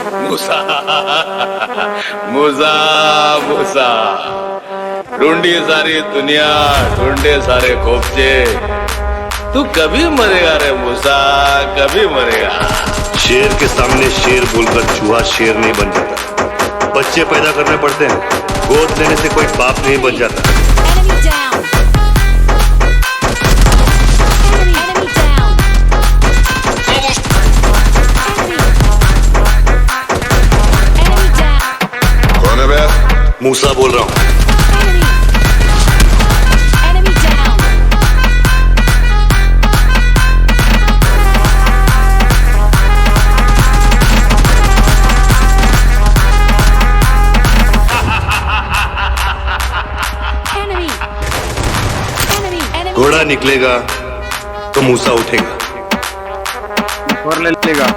मूसा मूसा मूसा ढूंढी सारी दुनिया, ढूंढे सारे खोपचे, तू कभी मरेगा रे मूसा, कभी मरेगा। शेर के सामने शेर बोलकर चूहा शेर नहीं बन जाता। बच्चे पैदा करने पड़ते हैं, गोद लेने से कोई बाप नहीं बन जाता। Enemy down. Enemy down. Enemy down. कौन है बे? मूसा बोल रहा हूँ। Enemy down. Enemy. Enemy. घोड़ा निकलेगा तो मूसा उठेगा। और ले लेगा।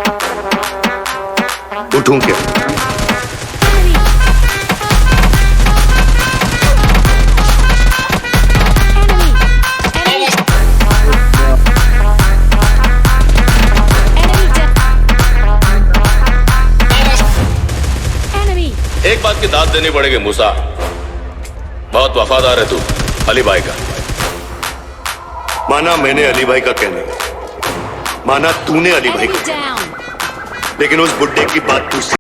उठूं क्या? Enemy. Enemy. Enemy down. Enemy. एक बात की दाद देनी पड़ेगी मूसा, बहुत वफादार है तू अली भाई का। माना मैंने अली भाई का कहना, माना तूने अली भाई Enemy का, down. लेकिन उस बुड्ढे की बात तू